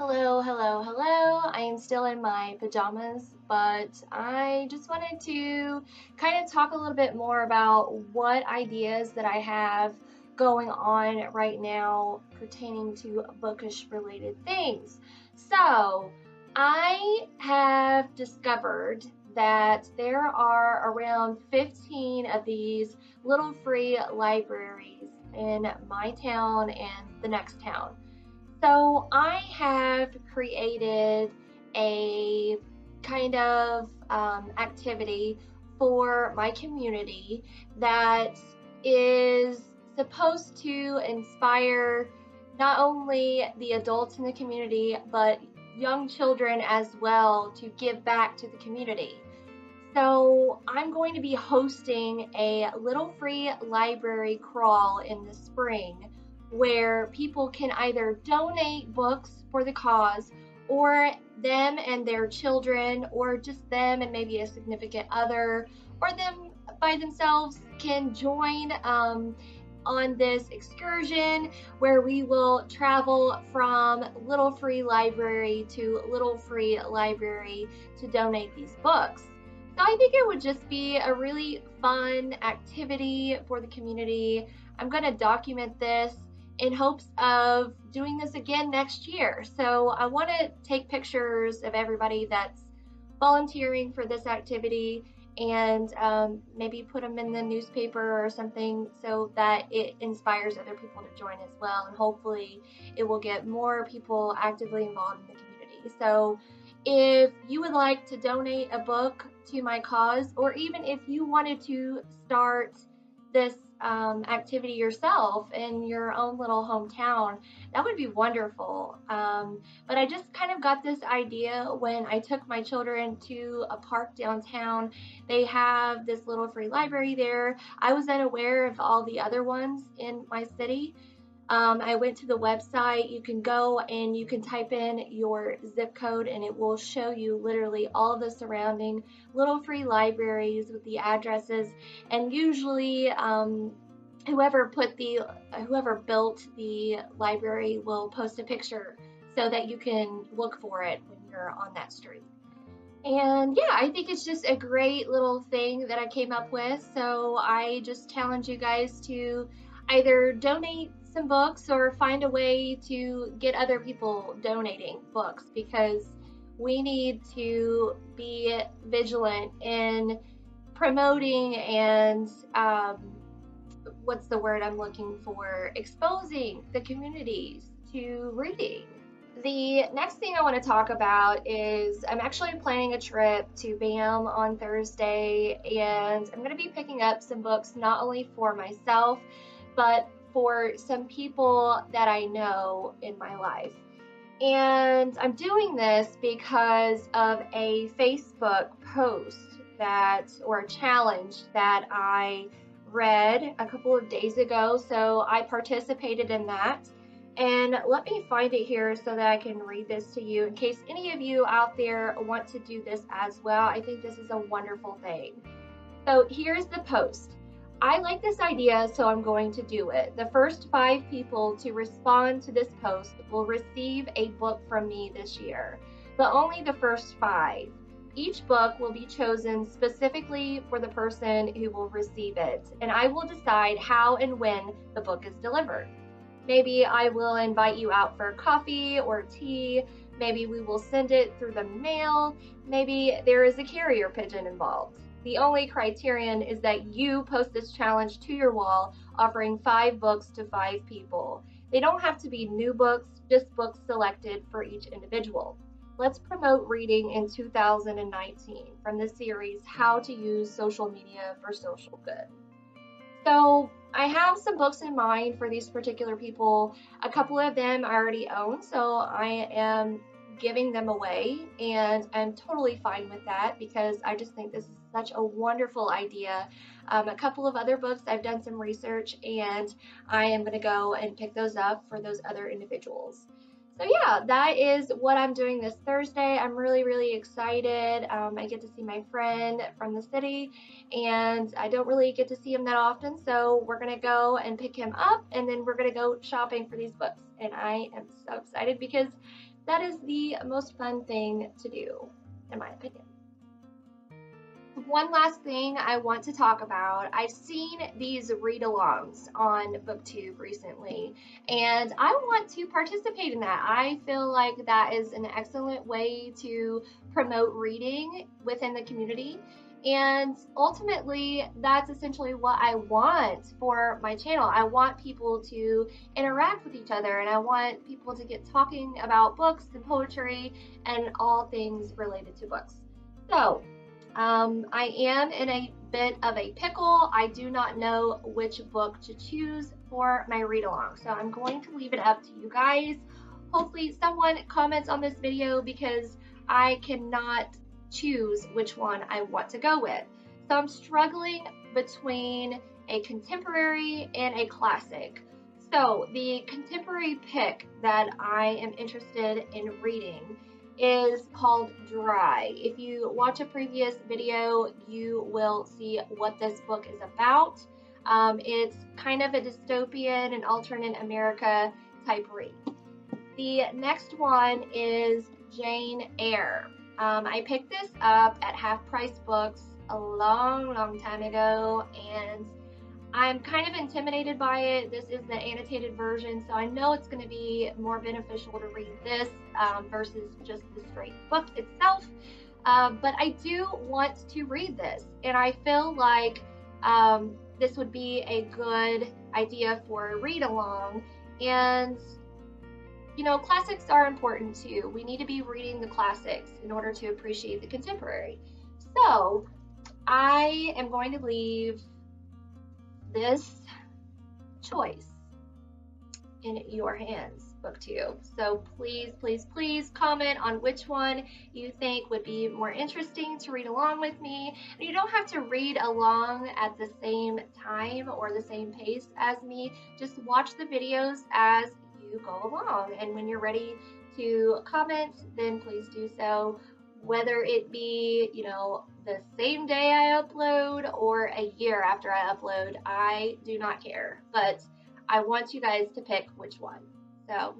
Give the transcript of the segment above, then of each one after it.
Hello, hello, hello. I am still in my pajamas, but I just wanted to kind of talk a little bit more about what ideas that I have going on right now pertaining to bookish related things. So, I have discovered that there are around 15 of these little free libraries in my town and the next town. So I have created a kind of activity for my community that is supposed to inspire not only the adults in the community, but young children as well to give back to the community. So I'm going to be hosting a little free library crawl in the spring where people can either donate books for the cause or them and their children or just them and maybe a significant other or them by themselves can join on this excursion where we will travel from Little Free Library to Little Free Library to donate these books. So I think it would just be a really fun activity for the community. I'm going to document this in hopes of doing this again next year. So I want to take pictures of everybody that's volunteering for this activity and maybe put them in the newspaper or something so that it inspires other people to join as well. And hopefully it will get more people actively involved in the community. So if you would like to donate a book to my cause, or even if you wanted to start this activity yourself in your own little hometown, that would be wonderful. But I just kind of got this idea when I took my children to a park downtown. They have this little free library there. I was unaware of all the other ones in my city. I went to the website. You can go and you can type in your zip code and it will show you literally all the surrounding little free libraries with the addresses. And usually, whoever built the library will post a picture so that you can look for it when you're on that street. And yeah, I think it's just a great little thing that I came up with. So I just challenge you guys to either donate some books or find a way to get other people donating books because we need to be vigilant in promoting and what's the word I'm looking for? Exposing the communities to reading. The next thing I want to talk about is I'm actually planning a trip to BAM on Thursday, and I'm going to be picking up some books not only for myself, but for some people that I know in my life. And I'm doing this because of a Facebook post or a challenge that I read a couple of days ago. So I participated in that. And let me find it here so that I can read this to you in case any of you out there want to do this as well. I think this is a wonderful thing. So here's the post. I like this idea, so I'm going to do it. The first 5 people to respond to this post will receive a book from me this year, but only the first 5. Each book will be chosen specifically for the person who will receive it, and I will decide how and when the book is delivered. Maybe I will invite you out for coffee or tea. Maybe we will send it through the mail. Maybe there is a carrier pigeon involved. The only criterion is that you post this challenge to your wall, offering 5 books to 5 people. They don't have to be new books, just books selected for each individual. Let's promote reading in 2019 from the series How to Use Social Media for Social Good. So I have some books in mind for these particular people. A couple of them I already own, so I am giving them away, and I'm totally fine with that because I just think this is such a wonderful idea. A couple of other books, I've done some research, and I am going to go and pick those up for those other individuals. So yeah, that is what I'm doing this Thursday. I'm really, really excited. I get to see my friend from the city, and I don't really get to see him that often, so we're gonna go and pick him up, and then we're gonna go shopping for these books. And I am so excited because that is the most fun thing to do, in my opinion. One last thing I want to talk about. I've seen these read-alongs on BookTube recently, and I want to participate in that. I feel like that is an excellent way to promote reading within the community. And ultimately, that's essentially what I want for my channel. I want people to interact with each other, and I want people to get talking about books and poetry and all things related to books. So, I am in a bit of a pickle. I do not know which book to choose for my read along, so I'm going to leave it up to you guys. Hopefully someone comments on this video because I cannot choose which one I want to go with. So I'm struggling between a contemporary and a classic. So the contemporary pick that I am interested in reading is called Dry. If you watch a previous video, you will see what this book is about. It's kind of a dystopian and alternate America type read. The next one is Jane Eyre. I picked this up at Half Price Books a long time ago, and I'm kind of intimidated by it. This is the annotated version, so I know it's going to be more beneficial to read this versus just the straight book itself. But I do want to read this, and I feel like this would be a good idea for a read along. And you know, classics are important too. We need to be reading the classics in order to appreciate the contemporary. So I am going to leave this choice in your hands, BookTube. So please comment on which one you think would be more interesting to read along with me. And you don't have to read along at the same time or the same pace as me. Just watch the videos as you go along, and when you're ready to comment, then please do so, whether it be, you know, the same day I upload or a year after I upload. I do not care, but I want you guys to pick which one. So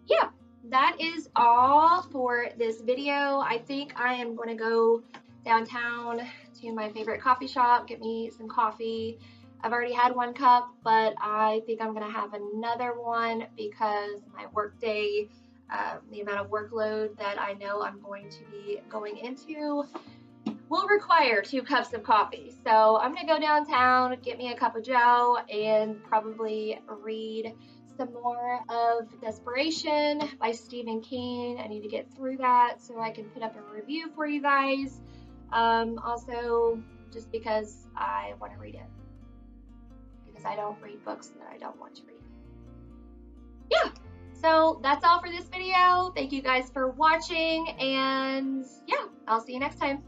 yeah, that is all for this video. I think I am going to go downtown to my favorite coffee shop, get me some coffee. I've already had one cup, but I think I'm going to have another one because my work day, the amount of workload that I know I'm going to be going into will require 2 cups of coffee. So I'm going to go downtown, get me a cup of joe, and probably read some more of Desperation by Stephen King. I need to get through that so I can put up a review for you guys. Also, just because I want to read it. Because I don't read books that I don't want to read. Yeah, so that's all for this video. Thank you guys for watching, and yeah, I'll see you next time.